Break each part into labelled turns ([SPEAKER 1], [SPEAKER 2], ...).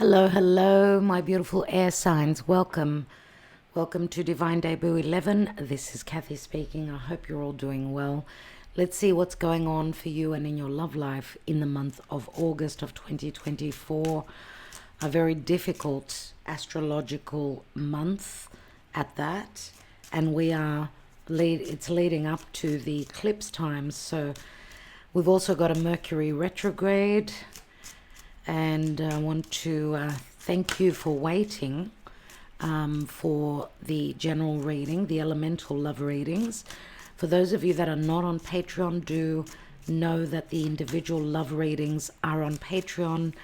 [SPEAKER 1] Hello, hello, my beautiful air signs. Welcome. Welcome to Divine Debut 11. This is Kathy speaking. I hope you're all doing well. Let's see what's going on for you and in your love life in the month of August of 2024. A very difficult astrological month at that. And it's leading up to the eclipse times. So we've also got a Mercury retrograde. And I want to thank you for waiting for the general reading, the elemental love readings. For those of you that are not on Patreon, do know that the individual love readings are on Patreon.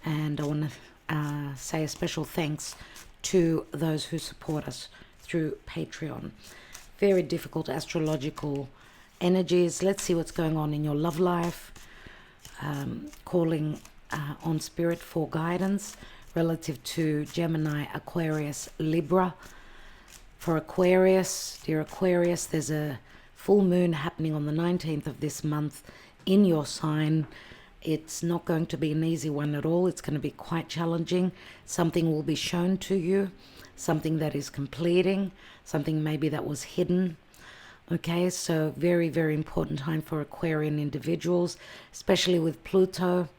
[SPEAKER 1] And I want to say a special thanks to those who support us through Patreon. Very difficult astrological energies. Let's see what's going on in your love life. Calling on Spirit for guidance relative to Gemini, Aquarius, Libra. For Aquarius, dear Aquarius, there's a full moon happening on the 19th of this month in your sign. It's not going to be an easy one at all. It's going to be quite challenging. Something will be shown to you, something that is completing, something maybe that was hidden. Okay, so very, very important time for Aquarian individuals, especially with Pluto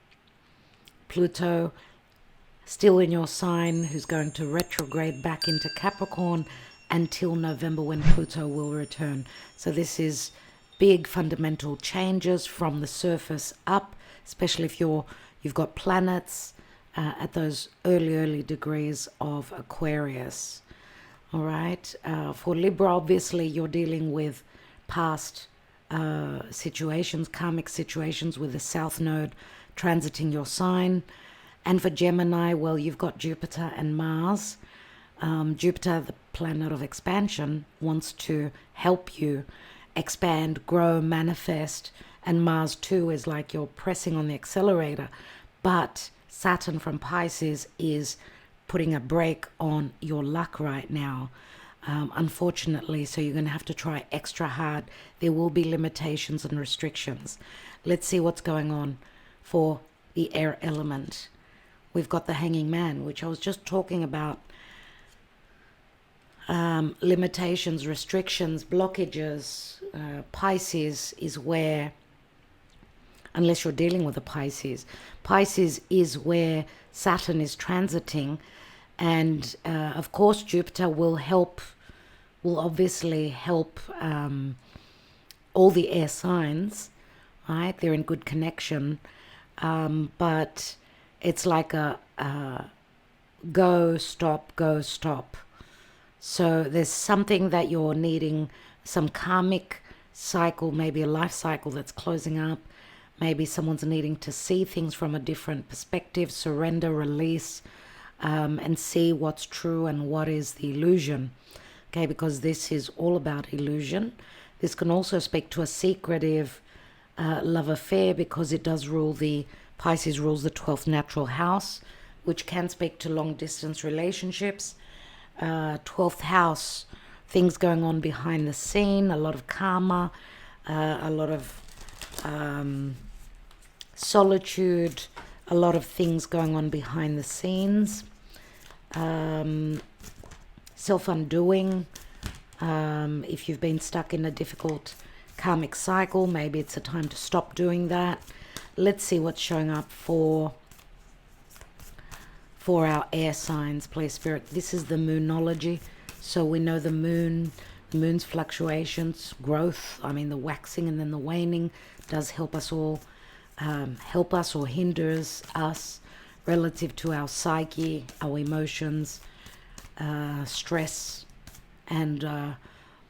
[SPEAKER 1] still in your sign, who's going to retrograde back into Capricorn until November, when Pluto will return. So this is big fundamental changes from the surface up, especially if you've got planets at those early degrees of Aquarius. All right. For Libra, obviously, you're dealing with past situations, karmic situations, with the South Node transiting your sign. And for Gemini, well, you've got Jupiter and Mars. Jupiter, the planet of expansion, wants to help you expand, grow, manifest. And Mars too is like you're pressing on the accelerator. But Saturn from Pisces is putting a brake on your luck right now, unfortunately. So you're going to have to try extra hard. There will be limitations and restrictions. Let's see what's going on for the air element. We've got the Hanging Man, which I was just talking about. Limitations, restrictions, blockages. Pisces is where, unless you're dealing with a Pisces is where Saturn is transiting. And of course Jupiter will obviously help all the air signs, right? They're in good connection. But it's like a go, stop. So there's something that you're needing, some karmic cycle, maybe a life cycle that's closing up. Maybe someone's needing to see things from a different perspective, surrender, release, and see what's true and what is the illusion. Okay, because this is all about illusion. This can also speak to a secretive love affair, because it does rule Pisces rules the 12th natural house, which can speak to long distance relationships. 12th house, things going on behind the scene, a lot of karma, a lot of solitude, a lot of things going on behind the scenes, self-undoing. If you've been stuck in a difficult karmic cycle, maybe it's a time to stop doing that. Let's see what's showing up for our air signs, please, Spirit. This is the moonology. So we know the moon's fluctuations, growth, the waxing and then the waning does help us all, help us or hinders us relative to our psyche, our emotions, stress. And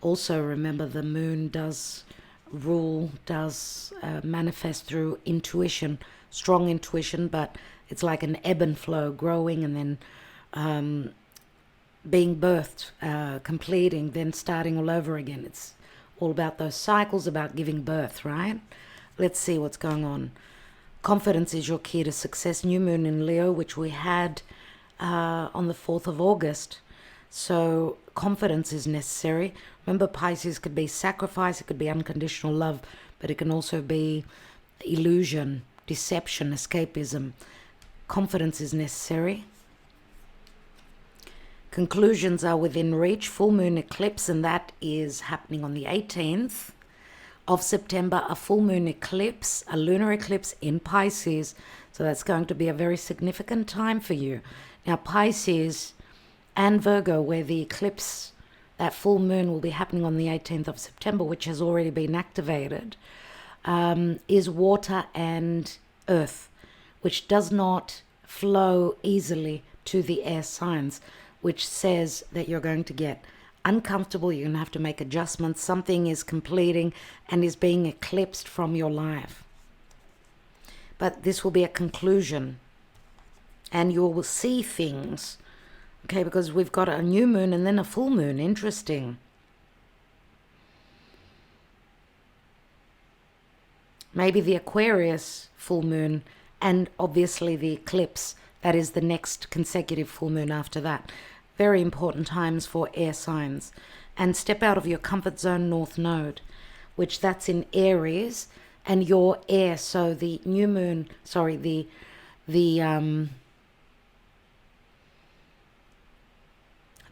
[SPEAKER 1] also remember, the moon does manifest through intuition, strong intuition, but it's like an ebb and flow, growing and then being birthed, completing, then starting all over again. It's all about those cycles, about giving birth, right? Let's see what's going on. Confidence is your key to success. New moon in Leo, which we had on the 4th of August. So confidence is necessary. Remember, Pisces could be sacrifice, it could be unconditional love, but it can also be illusion, deception, escapism. Confidence is necessary. Conclusions are within reach. Full moon eclipse, and that is happening on the 18th of September. A full moon eclipse, a lunar eclipse in Pisces. So that's going to be a very significant time for you. Now, Pisces and Virgo, where the eclipse, that full moon will be happening on the 18th of September, which has already been activated, is water and earth, which does not flow easily to the air signs, which says that you're going to get uncomfortable, you're going to have to make adjustments, something is completing and is being eclipsed from your life. But this will be a conclusion, and you will see things, okay, because we've got a new moon and then a full moon. Interesting. Maybe the Aquarius full moon, and obviously the eclipse, that is the next consecutive full moon after that. Very important times for air signs. And step out of your comfort zone, North Node, which that's in Aries, and your air. So the new moon, sorry, the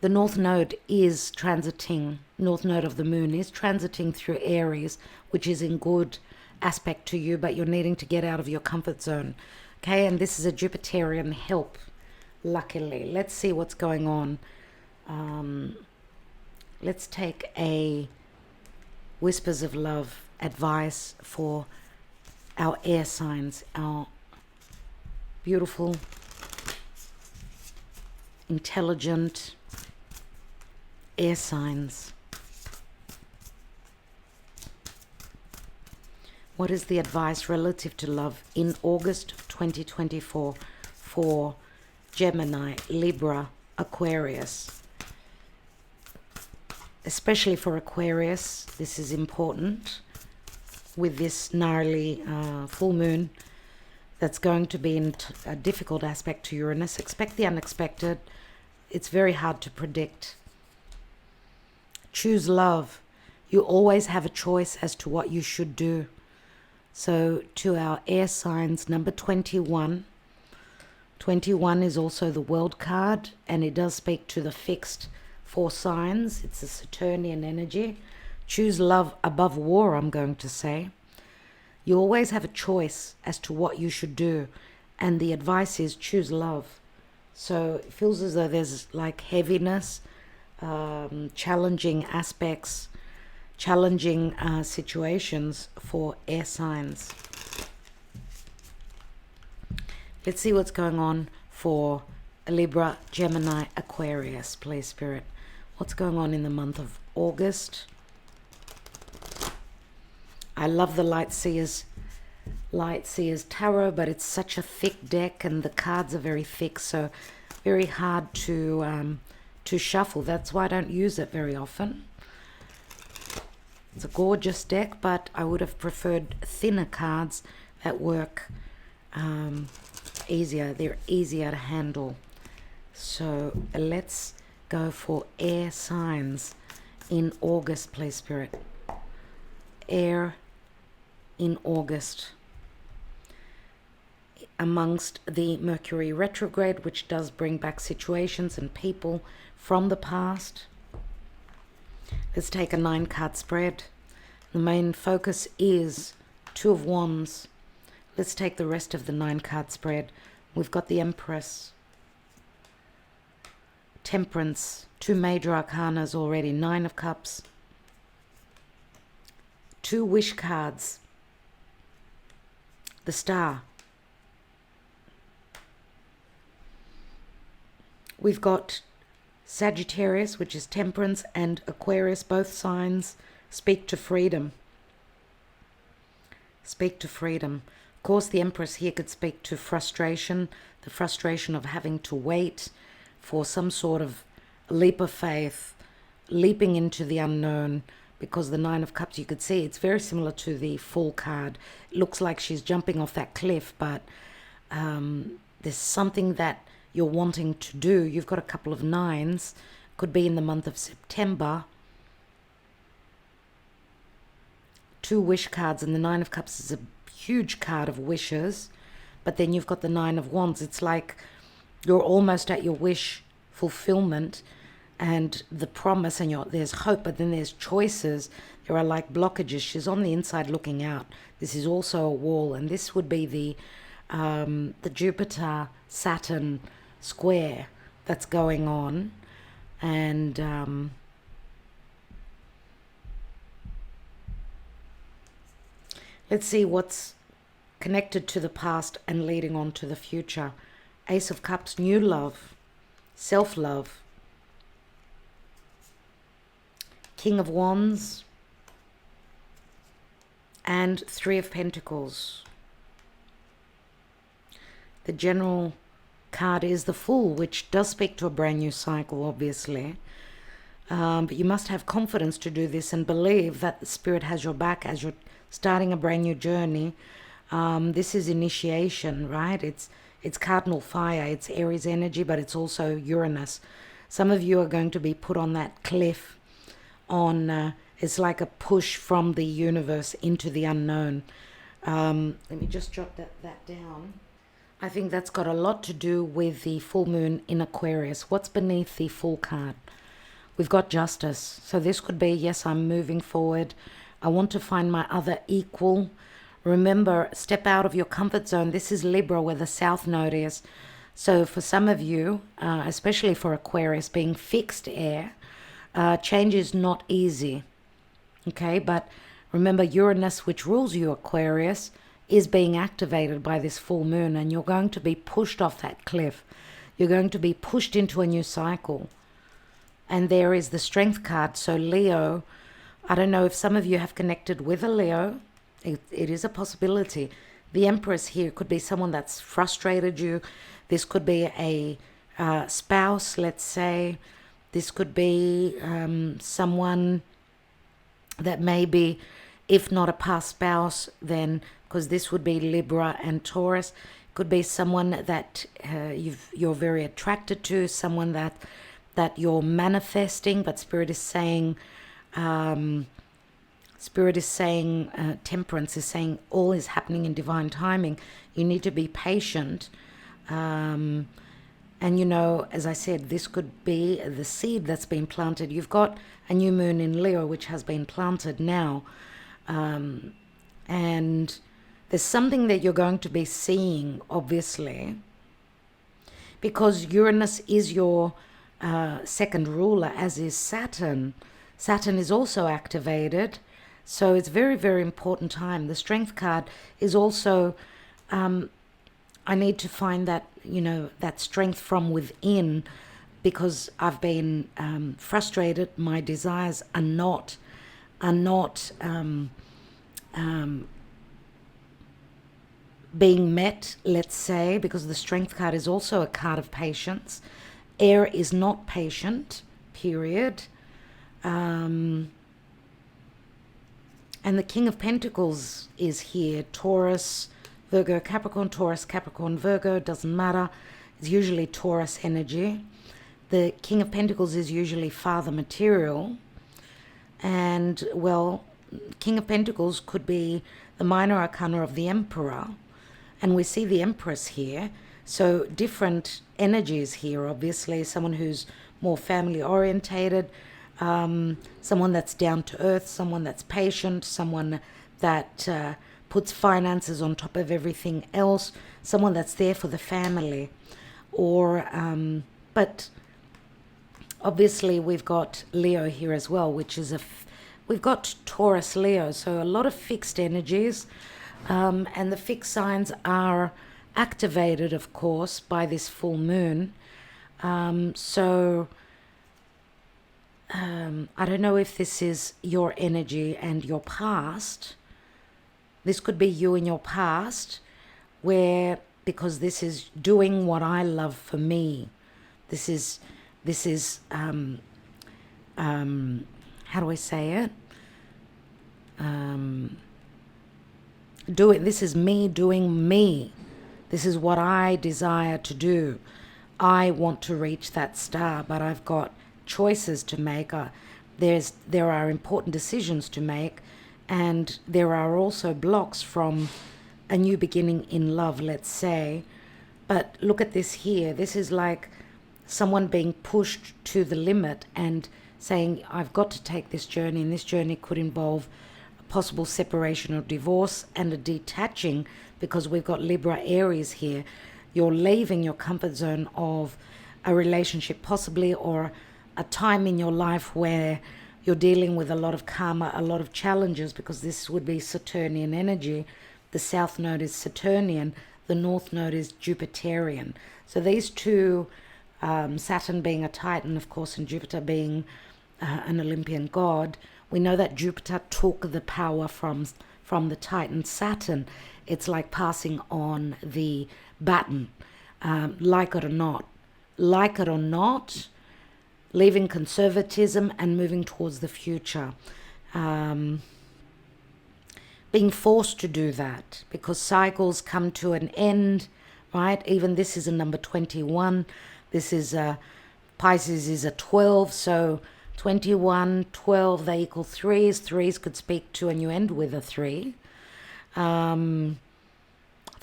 [SPEAKER 1] North Node is transiting, North Node of the moon is transiting through Aries, which is in good aspect to you, but you're needing to get out of your comfort zone. Okay, and this is a Jupiterian help, luckily. Let's see what's going on. Let's take a Whispers of Love advice for our air signs, our beautiful, intelligent air signs. What is the advice relative to love in August of 2024 for Gemini, Libra, Aquarius? Especially for Aquarius, this is important with this gnarly full moon that's going to be in a difficult aspect to Uranus. Expect the unexpected. It's very hard to predict. Choose love. You always have a choice as to what you should do. So to our air signs, number 21. 21 is also the World card, and it does speak to the fixed 4 signs. It's a Saturnian energy. Choose love above war, I'm going to say. You always have a choice as to what you should do, and the advice is choose love. So it feels as though there's like heaviness, challenging aspects, challenging situations for air signs. Let's see what's going on for Libra, Gemini, Aquarius, please, Spirit. What's going on in the month of August? I love the Light Seers Tarot, but it's such a thick deck and the cards are very thick, so very hard to shuffle. That's why I don't use it very often. It's a gorgeous deck, but I would have preferred thinner cards that work easier. They're easier to handle. So let's go for air signs in August, please, Spirit. Air in August. Amongst the Mercury retrograde, which does bring back situations and people from the past. Let's take a 9-card spread. The main focus is 2 of Wands. Let's take the rest of the 9-card spread. We've got the Empress, Temperance, 2 major arcanas already, 9 of Cups, 2 wish cards, the Star. We've got Sagittarius, which is Temperance, and Aquarius. Both signs speak to freedom. Speak to freedom. Of course, the Empress here could speak to frustration, the frustration of having to wait for some sort of leap of faith, leaping into the unknown, because the 9 of Cups, you could see, it's very similar to the Fool card. It looks like she's jumping off that cliff, but there's something that you're wanting to do. You've got a couple of 9s, could be in the month of September. 2 wish cards, and the 9 of Cups is a huge card of wishes, but then you've got the 9 of Wands. It's like you're almost at your wish fulfillment and the promise, and there's hope, but then there's choices. There are like blockages. She's on the inside looking out. This is also a wall, and this would be the Jupiter Saturn square that's going on. And let's see what's connected to the past and leading on to the future. Ace of Cups, new love, self-love. King of Wands and Three of Pentacles. The general card is the Fool, which does speak to a brand new cycle, obviously. But you must have confidence to do this and believe that the Spirit has your back as you're starting a brand new journey. This is initiation, right? It's cardinal fire, it's Aries energy, but it's also Uranus. Some of you are going to be put on that cliff it's like a push from the universe into the unknown. Let me just jot that down. I think that's got a lot to do with the full moon in Aquarius. What's beneath the Fool card? We've got Justice. So this could be, yes, I'm moving forward. I want to find my other equal. Remember, step out of your comfort zone. This is Libra, where the South Node is. So for some of you, especially for Aquarius, being fixed air, change is not easy. Okay, but remember, Uranus, which rules you, Aquarius, is being activated by this full moon, and you're going to be pushed off that cliff. You're going to be pushed into a new cycle. And there is the Strength card. So Leo, I don't know if some of you have connected with a Leo. It is a possibility. The Empress here could be someone that's frustrated you. This could be a spouse, let's say. This could be someone that maybe, if not a past spouse, then, because this would be Libra and Taurus, could be someone that you're very attracted to, someone that you're manifesting, but Spirit is saying, Temperance is saying all is happening in divine timing. You need to be patient. And, you know, as I said, this could be the seed that's been planted. You've got a new moon in Leo, which has been planted now. And there's something that you're going to be seeing, obviously, because Uranus is your second ruler, as is Saturn. Saturn is also activated. So it's very, very important time. The Strength card is also... I need to find that, you know, that strength from within, because I've been frustrated. My desires are not being met, let's say, because the Strength card is also a card of patience. Air is not patient, period. And the King of Pentacles is here. Taurus, Virgo, Capricorn, Taurus, Capricorn, Virgo, doesn't matter. It's usually Taurus energy. The King of Pentacles is usually father material. And, well, King of Pentacles could be the minor arcana of the Emperor. And we see the Empress here. So different energies here, obviously. Someone who's more family orientated, someone that's down to earth, someone that's patient, someone that puts finances on top of everything else, someone that's there for the family. Or, but obviously we've got Leo here as well, which is we've got Taurus, Leo, so a lot of fixed energies. And the fixed signs are activated, of course, by this full moon. I don't know if this is your energy and your past. This could be you in your past, because this is doing what I love for me. This is how do I say it? This is me doing me. This is what I desire to do. I want to reach that star, but I've got choices to make. There are important decisions to make, and there are also blocks from a new beginning in love, let's say. But look at this here. This is like someone being pushed to the limit and saying, I've got to take this journey, and this journey could involve a possible separation or divorce and a detaching, because we've got Libra Aries here. You're leaving your comfort zone of a relationship possibly, or a time in your life where you're dealing with a lot of karma, a lot of challenges, because this would be Saturnian energy. The south node is Saturnian, the north node is Jupiterian. So these two, Saturn being a Titan, of course, and Jupiter being an Olympian god, we know that Jupiter took the power from the Titan Saturn. It's like passing on the baton, like it or not. Like it or not, leaving conservatism and moving towards the future. Being forced to do that because cycles come to an end, right? Even this is a number 21. This is Pisces is a 12, so 21, 12, they equal threes. Threes could speak to, and you end with a 3.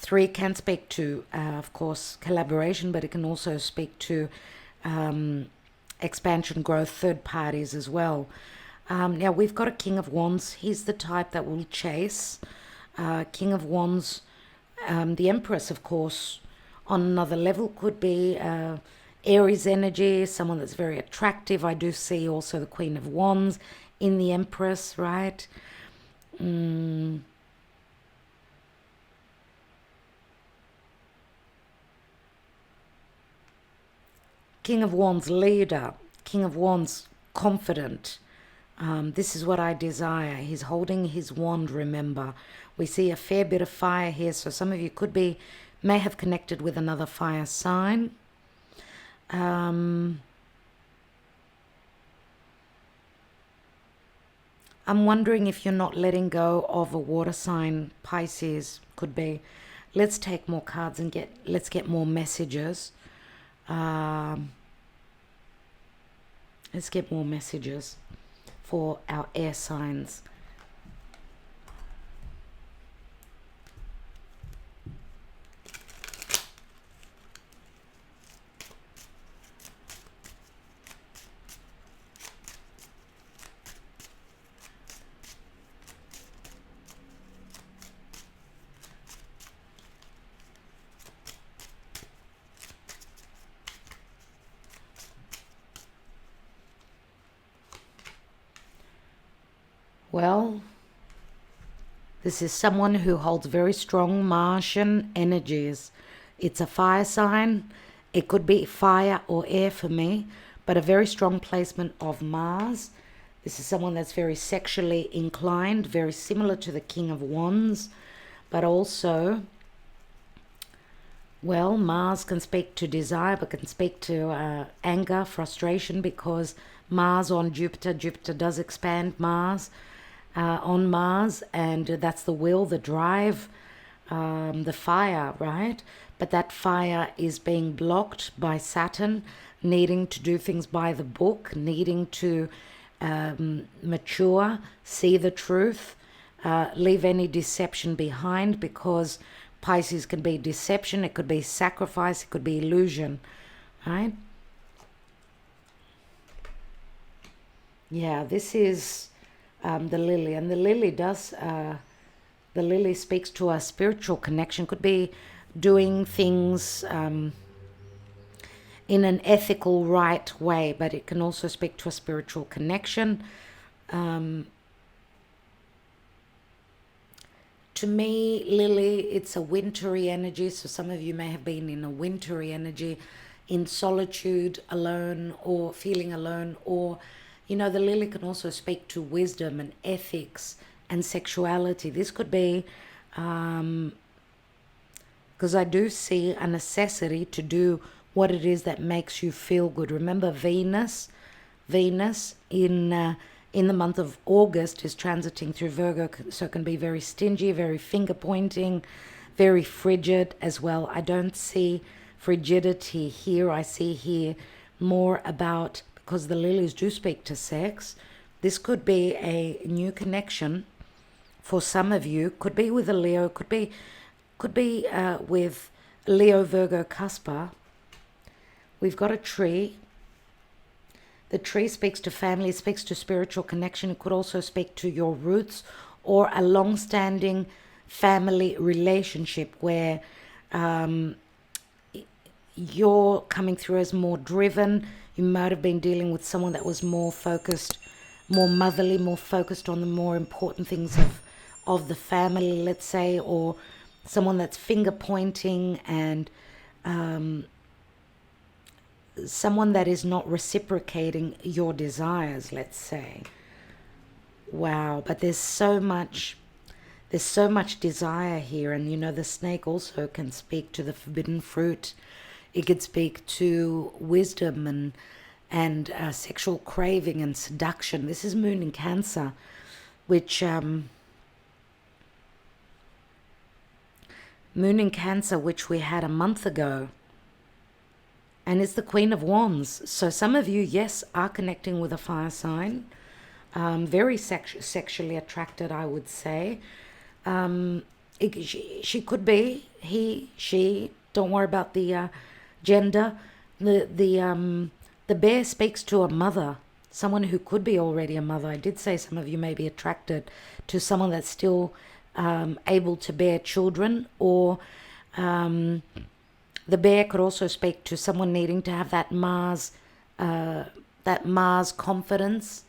[SPEAKER 1] 3 can speak to, of course, collaboration, but it can also speak to expansion, growth, third parties as well. Now, we've got a King of Wands. He's the type that will chase. King of Wands, the Empress, of course, on another level could be Aries energy, someone that's very attractive. I do see also the Queen of Wands in the Empress, right? King of Wands leader, King of Wands confident. This is what I desire. He's holding his wand, remember. We see a fair bit of fire here, so some of you may have connected with another fire sign. I'm wondering if you're not letting go of a water sign. Pisces could be. Let's take more cards and let's get more messages. Let's get more messages for our air signs. Well, this is someone who holds very strong Martian energies. It's a fire sign. It could be fire or air for me, but a very strong placement of Mars. This is someone that's very sexually inclined, very similar to the King of Wands, but also, well, Mars can speak to desire, but can speak to anger, frustration, because Mars on Jupiter, Jupiter does expand Mars. On Mars, and that's the will, the drive, the fire, right? But that fire is being blocked by Saturn, needing to do things by the book, needing to mature, see the truth, leave any deception behind, because Pisces can be deception, it could be sacrifice, it could be illusion, right? Yeah, this is the lily, and the lily the lily speaks to a spiritual connection. Could be doing things in an ethical, right way, but it can also speak to a spiritual connection. To me, Lily, it's a wintry energy, so some of you may have been in a wintry energy, in solitude, alone, or feeling alone, or you know, the lily can also speak to wisdom and ethics and sexuality. This could be, because I do see a necessity to do what it is that makes you feel good. Remember, Venus in the month of August is transiting through Virgo, so it can be very stingy, very finger pointing, very frigid as well. I don't see frigidity here. I see here more about, because the lilies do speak to sex, this could be a new connection for some of you. Could be with a Leo, could be with Leo, Virgo, Cuspa, We've got a tree. The tree speaks to family, speaks to spiritual connection. It could also speak to your roots or a long-standing family relationship where you're coming through as more driven. You might have been dealing with someone that was more focused, more motherly, more focused on the more important things of the family, let's say, or someone that's finger pointing and someone that is not reciprocating your desires, let's say. Wow, but there's so much desire here. And you know, the snake also can speak to the forbidden fruit. It could speak to wisdom and sexual craving and seduction. This is moon in Cancer, which we had a month ago. And it's the Queen of Wands. So some of you, yes, are connecting with a fire sign. Very sexually attracted, I would say. She could be, he, she. Don't worry about the gender. The bear speaks to a mother, someone who could be already a mother. I did say some of you may be attracted to someone that's still able to bear children, or the bear could also speak to someone needing to have that Mars confidence,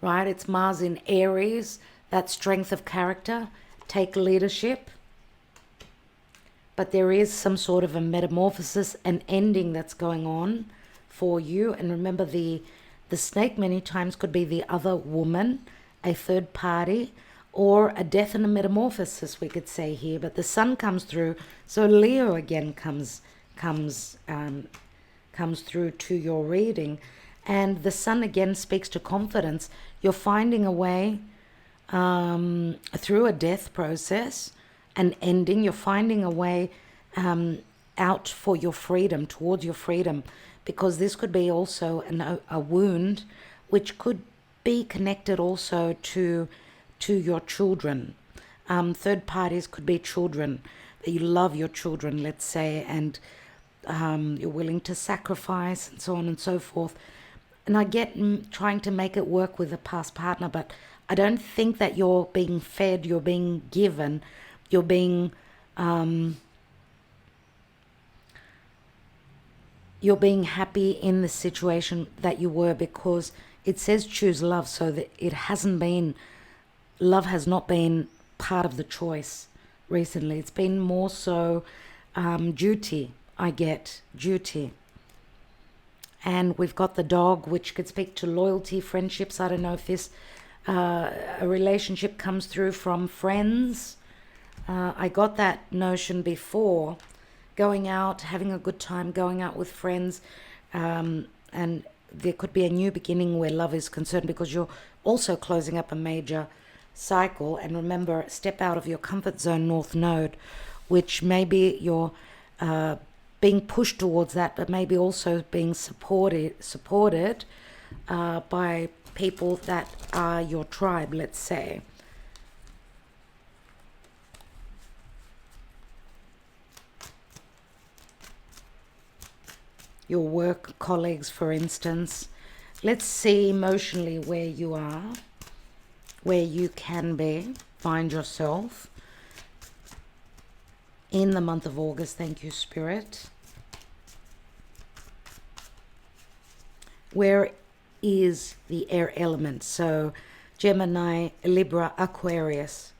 [SPEAKER 1] right? It's Mars in Aries, that strength of character, take leadership. But there is some sort of a metamorphosis, an ending that's going on for you. And remember, the snake many times could be the other woman, a third party, or a death and a metamorphosis, we could say here. But the sun comes through, so Leo again comes through to your reading. And the sun again speaks to confidence. You're finding a way through a death process, an ending. You're finding a way out for your freedom, towards your freedom, because this could be also a wound, which could be connected also to your children. Third parties could be children, that you love your children, let's say, and you're willing to sacrifice and so on and so forth. And I get trying to make it work with a past partner, but I don't think that you're being fed, you're being given, you're being happy in the situation that you were, because it says choose love, so that love has not been part of the choice recently. It's been more so duty. I get duty. And we've got the dog, which could speak to loyalty, friendships. I don't know if this a relationship comes through from friends. I got that notion before, going out, having a good time, going out with friends, and there could be a new beginning where love is concerned, because you're also closing up a major cycle. And remember, step out of your comfort zone, North Node, which maybe you're being pushed towards that, but maybe also being supported by people that are your tribe, let's say. Your work colleagues, for instance. Let's see emotionally where you are, where you can find yourself in the month of August. Thank you, Spirit. Where is the air element? So Gemini, Libra, Aquarius.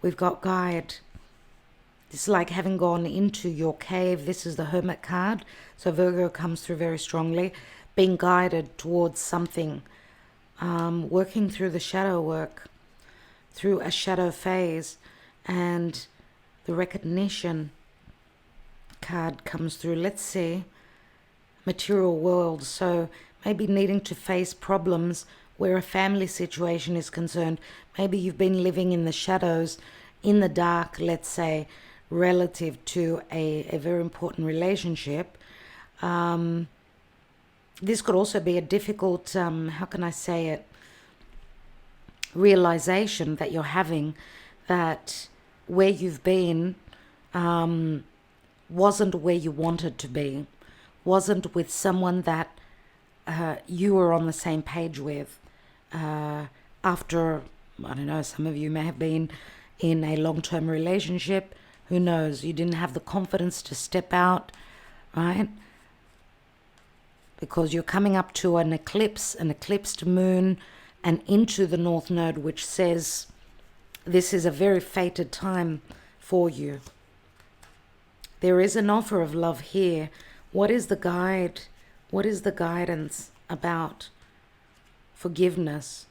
[SPEAKER 1] We've got guide. It's like having gone into your cave. This is the Hermit card. So Virgo comes through very strongly. Being guided towards something. Working through the shadow work. Through a shadow phase. And the recognition card comes through. Let's see. Material world. So maybe needing to face problems where a family situation is concerned. Maybe you've been living in the shadows, in the dark, let's say, relative to a very important relationship. This could also be a difficult, how can I say it, realization that you're having, that where you've been wasn't where you wanted to be, wasn't with someone that you were on the same page with. After, I don't know, some of you may have been in a long-term relationship. Who knows? You didn't have the confidence to step out, right? Because you're coming up to an eclipsed moon, and into the North Node, which says this is a very fated time for you. There is an offer of love here. What is the guide? What is the guidance about? Forgiveness.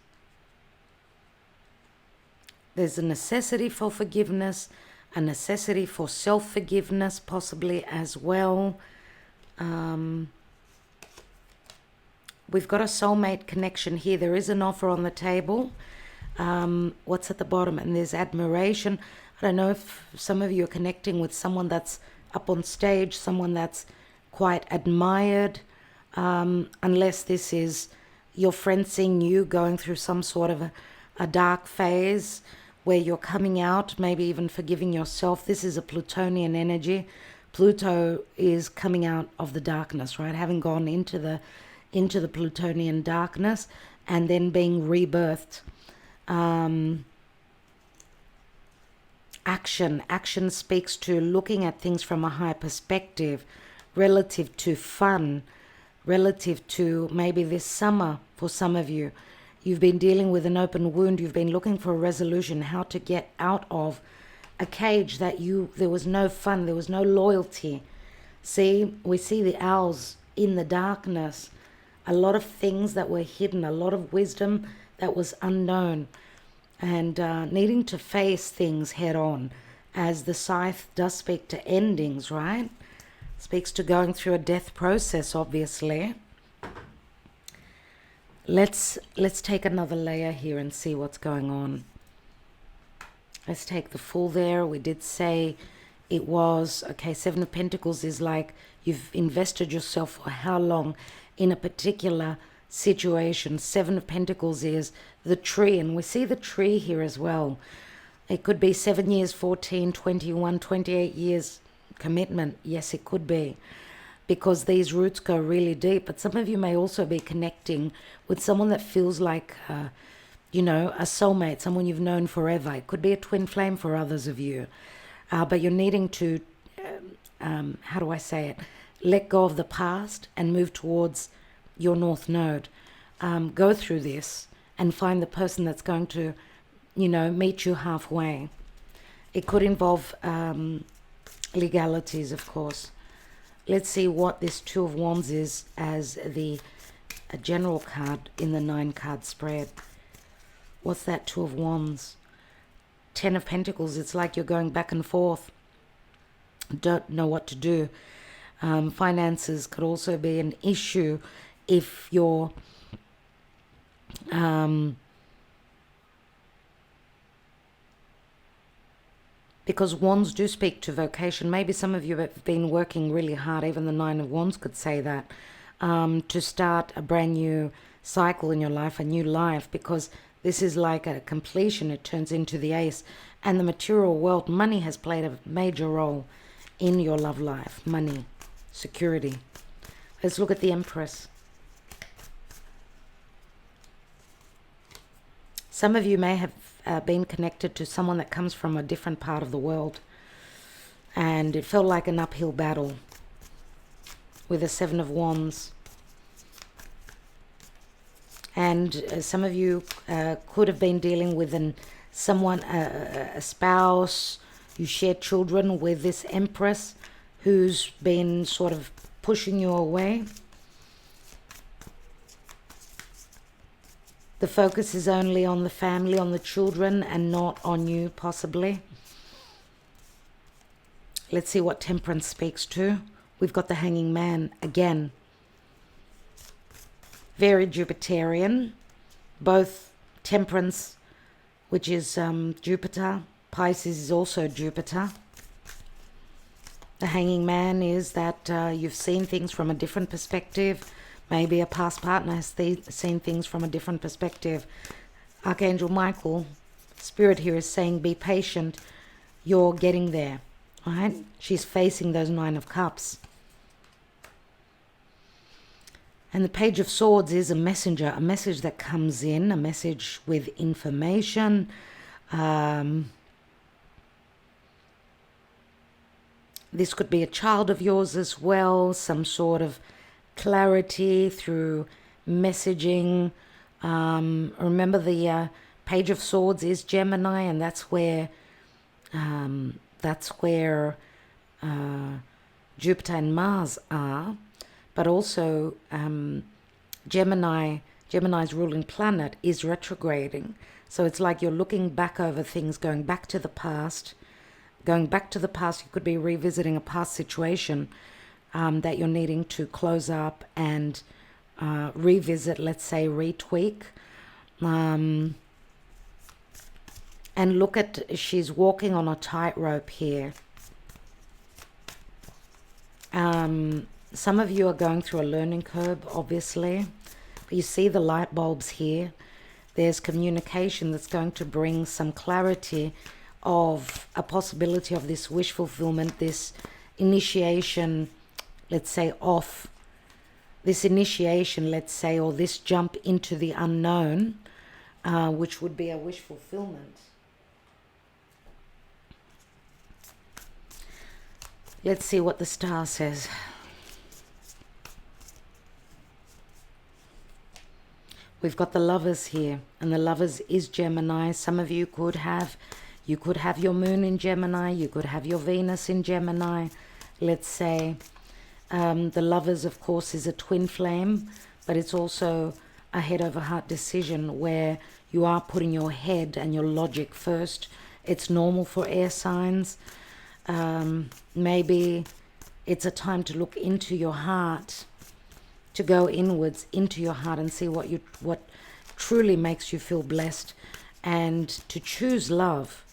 [SPEAKER 1] There's a necessity for forgiveness, a necessity for self-forgiveness possibly as well. We've got a soulmate connection here. There is an offer on the table. What's at the bottom? And there's admiration. I don't know if some of you are connecting with someone that's up on stage, someone that's quite admired, unless this is your friend seeing you going through some sort of a dark phase where you're coming out, maybe even forgiving yourself. This is a Plutonian energy. Pluto is coming out of the darkness, right? Having gone into the Plutonian darkness and then being rebirthed. Action speaks to looking at things from a high perspective, relative to fun, relative to maybe this summer. For some of you, you've been dealing with an open wound. You've been looking for a resolution, how to get out of a cage that there was no fun, there was no loyalty. See, we see the owls in the darkness. A lot of things that were hidden, a lot of wisdom that was unknown, and needing to face things head on, as the scythe does speak to endings, right? Speaks to going through a death process, obviously. Let's take another layer here and see what's going on. Let's take the Fool there. We did say it was, okay, Seven of Pentacles is like you've invested yourself for how long in a particular situation. Seven of Pentacles is the tree, and we see the tree here as well. It could be 7 years, 14, 21, 28 years commitment. Yes, it could be, because these roots go really deep. But some of you may also be connecting with someone that feels like, you know, a soulmate, someone you've known forever. It could be a twin flame for others of you. But you're needing to, how do I say it? Let go of the past and move towards your North Node. Go through this and find the person that's going to, you know, meet you halfway. It could involve legalities, of course. Let's see what this Two of Wands is as a general card in the 9-card spread. What's that Two of Wands? 10 of Pentacles. It's like you're going back and forth. Don't know what to do. Finances could also be an issue if you're because Wands do speak to vocation. Maybe some of you have been working really hard, even the 9 of Wands could say that, to start a brand new cycle in your life, a new life, because this is like a completion. It turns into the Ace, and the material world, money has played a major role in your love life. Money, security. Let's look at the Empress. Some of you may have been connected to someone that comes from a different part of the world, and it felt like an uphill battle with the 7 of Wands. And some of you could have been dealing with someone, a spouse. You share children with this Empress who's been sort of pushing you away. The focus is only on the family, on the children, and not on you, possibly. Let's see what Temperance speaks to. We've got the Hanging Man again. Very Jupiterian. Both Temperance, which is Jupiter. Pisces is also Jupiter. The Hanging Man is that you've seen things from a different perspective. Maybe a past partner has seen things from a different perspective. Archangel Michael, Spirit here is saying, be patient. You're getting there, right? She's facing those 9 of Cups. And the Page of Swords is a messenger, a message that comes in, a message with information. This could be a child of yours as well, some sort of clarity through messaging. Remember, the Page of Swords is Gemini, and that's where Jupiter and Mars are. But also Gemini's ruling planet is retrograding. So it's like you're looking back over things, going back to the past. Going back to the past, you could be revisiting a past situation that you're needing to close up and revisit, let's say, retweak. And look at, she's walking on a tightrope here. Some of you are going through a learning curve, obviously. But you see the light bulbs here. There's communication that's going to bring some clarity of a possibility of this wish fulfillment, this initiation, let's say, or this jump into the unknown, which would be a wish fulfillment. Let's see what the star says. We've got the Lovers here, and the Lovers is Gemini. Some of you could have your moon in Gemini, you could have your Venus in Gemini, let's say. The Lovers, of course, is a twin flame, but it's also a head over heart decision where you are putting your head and your logic first. It's normal for air signs. Maybe it's a time to look into your heart, to go inwards into your heart and see what truly makes you feel blessed, and to choose love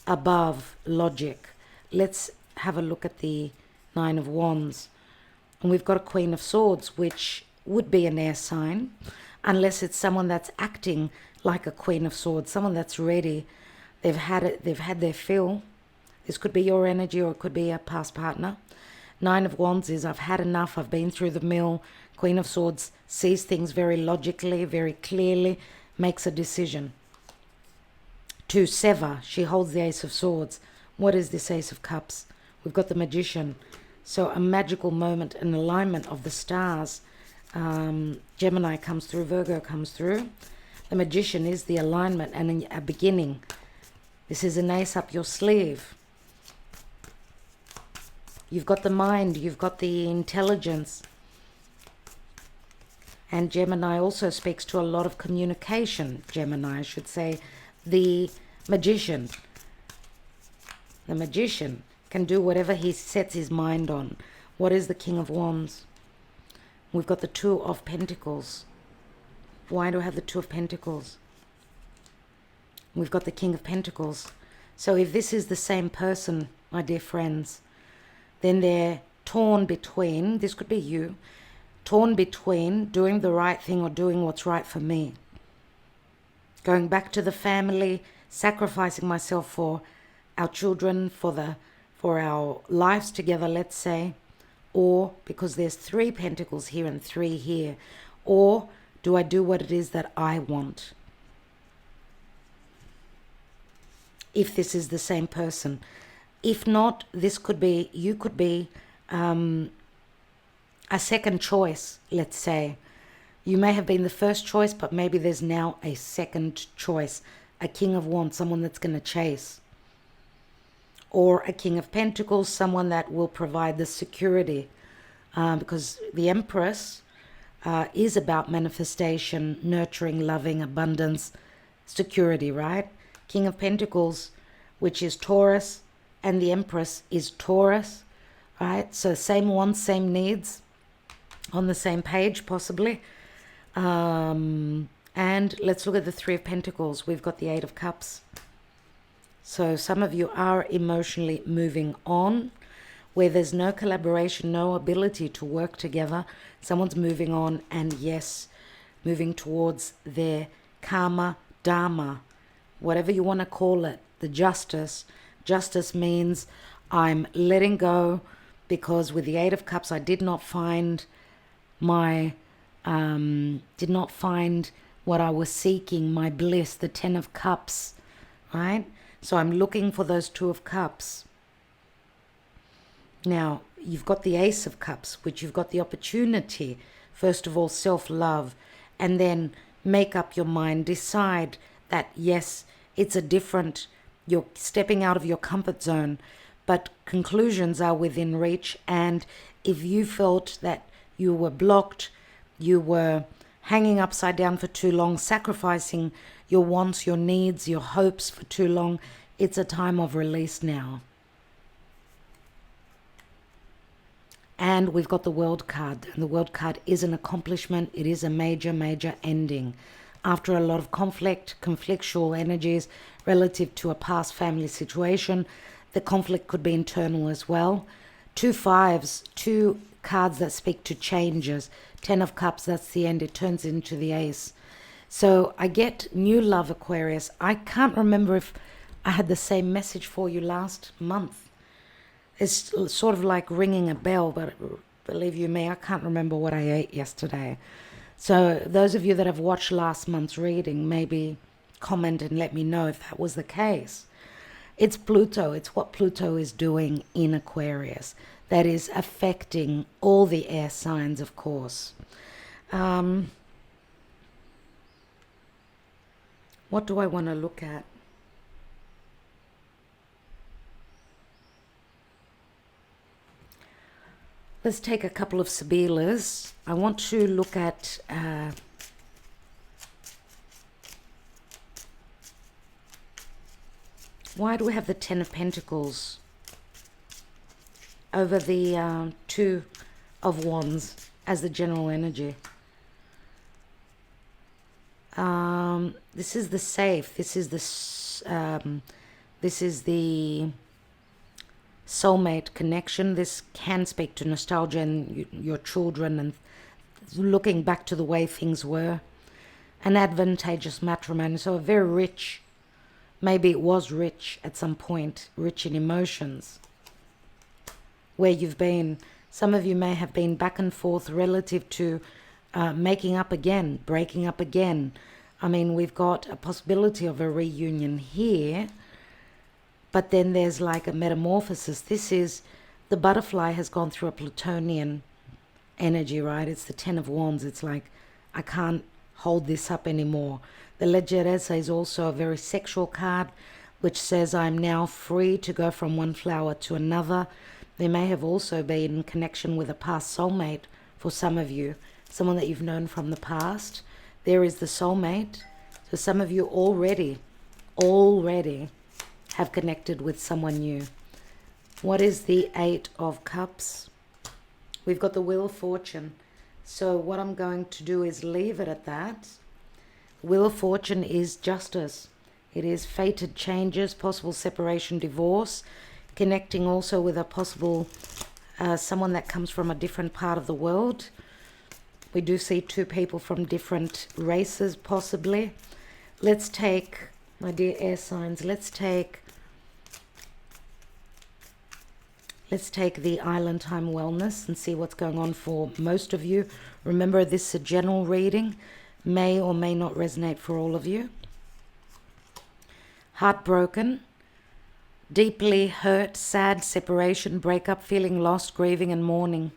[SPEAKER 1] above logic. Let's have a look at the Nine of Wands. And we've got a Queen of Swords, which would be an air sign, unless it's someone that's acting like a Queen of Swords, someone that's ready. They've had their fill. This could be your energy, or it could be a past partner. Nine of Wands is, I've had enough, I've been through the mill. Queen of Swords sees things very logically, very clearly, makes a decision to sever. She holds the Ace of Swords. What is this Ace of Cups? We've got the Magician. So a magical moment, an alignment of the stars. Gemini comes through, Virgo comes through. The Magician is the alignment and a beginning. This is an ace up your sleeve. You've got the mind, you've got the intelligence. And Gemini also speaks to a lot of communication. Gemini, I should say. The Magician. The Magician can do whatever he sets his mind on. What is the King of Wands? We've got the Two of Pentacles. Why do I have the Two of Pentacles? We've got the King of Pentacles. So if this is the same person, my dear friends, then they're torn between, this could be you, torn between doing the right thing or doing what's right for me. Going back to the family, sacrificing myself for our children, for our lives together, let's say. Or, because there's 3 pentacles here and 3 here. Or, do I do what it is that I want? If this is the same person. If not, this could be, you could be a second choice, let's say. You may have been the first choice, but maybe there's now a second choice. A King of Wands, someone that's going to chase. Or a King of Pentacles, someone that will provide the security. Because the Empress is about manifestation, nurturing, loving, abundance, security, right? King of Pentacles, which is Taurus, and the Empress is Taurus, right? So same wants, same needs, on the same page, possibly. And let's look at the Three of Pentacles. We've got the Eight of Cups. So some of you are emotionally moving on, where there's no collaboration, no ability to work together. Someone's moving on, and yes, moving towards their karma, dharma, whatever you want to call it, the justice. Justice means I'm letting go, because with the Eight of Cups, I did not find my did not find what I was seeking, my bliss, the 10 of Cups, right? So I'm looking for those 2 of Cups. Now, you've got the Ace of Cups, which you've got the opportunity, first of all, self-love, and then make up your mind, decide that, yes, it's a different, you're stepping out of your comfort zone, but conclusions are within reach. And if you felt that you were blocked, you were hanging upside down for too long, sacrificing your wants, your needs, your hopes for too long, it's a time of release now. And we've got the World card, and the World card is an accomplishment. It is a major, major ending. After a lot of conflictual energies relative to a past family situation, the conflict could be internal as well. 2 5s, 2 cards that speak to changes. 10 of Cups, that's the end. It turns into the Ace. So I get new love, Aquarius. I can't remember if I had the same message for you last month. It's sort of like ringing a bell, but believe you me, I can't remember what I ate yesterday. So those of you that have watched last month's reading, maybe comment and let me know if that was the case. It's Pluto. It's what Pluto is doing in Aquarius that is affecting all the air signs, of course. What do I want to look at? Let's take a couple of Sibilas. I want to look at why do we have the 10 of Pentacles over the 2 of Wands as the general energy? This is the safe. This is the soulmate connection. This can speak to nostalgia and your children and looking back to the way things were. An advantageous matrimony, so a very rich, maybe it was rich at some point, rich in emotions. Where you've been, some of you may have been back and forth relative to making up again, breaking up again. I mean, we've got a possibility of a reunion here. But then there's like a metamorphosis. This is, the butterfly has gone through a Plutonian energy, right? It's the 10 of Wands. It's like, I can't hold this up anymore. The Leggerezza is also a very sexual card, which says I'm now free to go from one flower to another. There may have also been connection with a past soulmate for some of you, someone that you've known from the past. There is the soulmate. So some of you already have connected with someone new. What is the 8 of Cups? We've got the Wheel of Fortune. So what I'm going to do is leave it at that. Wheel of Fortune is justice. It is fated changes, possible separation, divorce, connecting also with a possible someone that comes from a different part of the world. We do see 2 people from different races, possibly. Let's take, my dear air signs, let's take the Island Time Wellness and see what's going on for most of you. Remember, this is a general reading, may or may not resonate for all of you. Heartbroken, deeply hurt, sad, separation, breakup, feeling lost, grieving and mourning.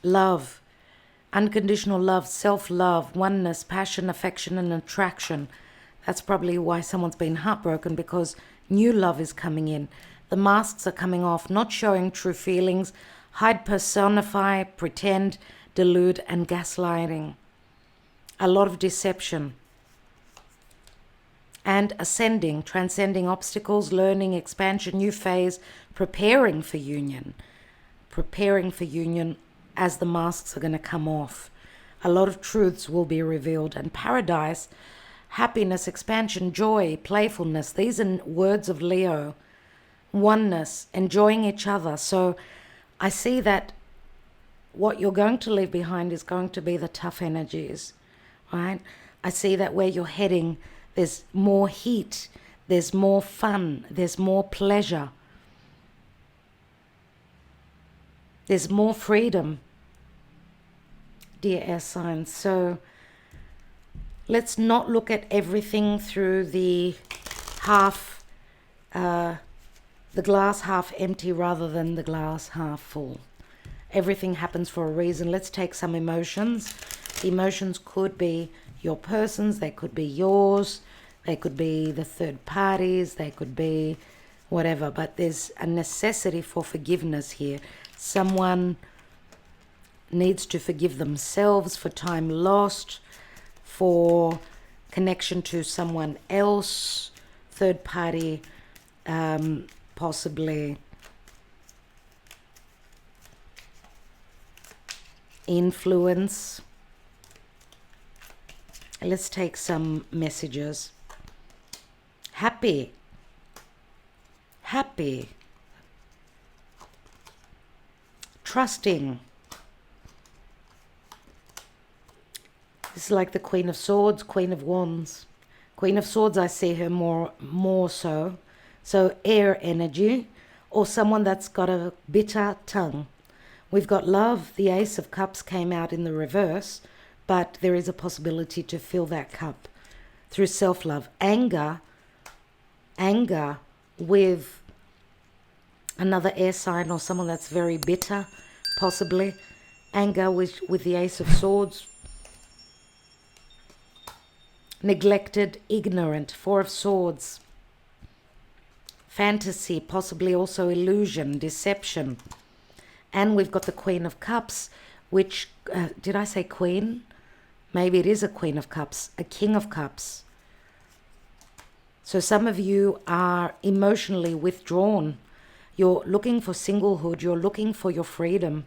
[SPEAKER 1] Love, unconditional love, self-love, oneness, passion, affection and attraction. That's probably why someone's been heartbroken, because new love is coming in. The masks are coming off, not showing true feelings, hide, personify, pretend, delude and gaslighting. A lot of deception. And ascending, transcending obstacles, learning, expansion, new phase, preparing for union. Preparing for union as the masks are going to come off. A lot of truths will be revealed. And paradise, happiness, expansion, joy, playfulness. These are words of Leo. Oneness, enjoying each other. So I see that what you're going to leave behind is going to be the tough energies, right? I see that where you're heading, there's more heat, there's more fun, there's more pleasure, there's more freedom. dear air signs. So let's not look at everything through the glass half empty rather than the glass half full. Everything happens for a reason. Let's take some emotions. The emotions could be your person's, they could be yours, they could be the third parties, they could be whatever, but there's a necessity for forgiveness here. Someone needs to forgive themselves for time lost, for connection to someone else, third party, possibly influence. Let's take some messages. Happy. Trusting. This is like the Queen of Swords, Queen of Wands. Queen of Swords, I see her more so. So air energy, or someone that's got a bitter tongue. We've got love. The Ace of Cups came out in the reverse, but there is a possibility to fill that cup through self-love. Anger with another air sign or someone that's very bitter, possibly. Anger with the Ace of Swords. Neglected, ignorant, Four of Swords. Fantasy, possibly also illusion, deception. And we've got the Queen of Cups, which, did I say Queen? Maybe it is a Queen of Cups, a King of Cups. So some of you are emotionally withdrawn. You're looking for singlehood. You're looking for your freedom.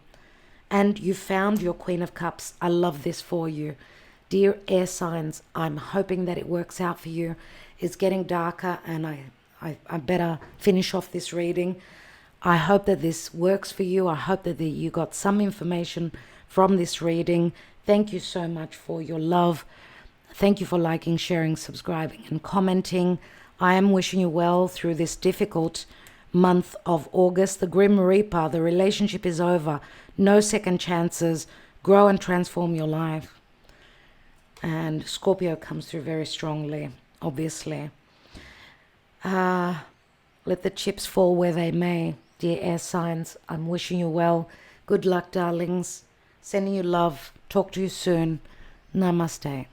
[SPEAKER 1] And you found your Queen of Cups. I love this for you. Dear air signs, I'm hoping that it works out for you. It's getting darker and I better finish off this reading. I hope that this works for you. I hope that you got some information from this reading. Thank you so much for your love. Thank you for liking, sharing, subscribing, and commenting. I am wishing you well through this difficult month of August. The Grim Reaper, the relationship is over. No second chances. Grow and transform your life. And Scorpio comes through very strongly, obviously. Let the chips fall where they may. Dear air signs, I'm wishing you well. Good luck, darlings. Sending you love. Talk to you soon. Namaste.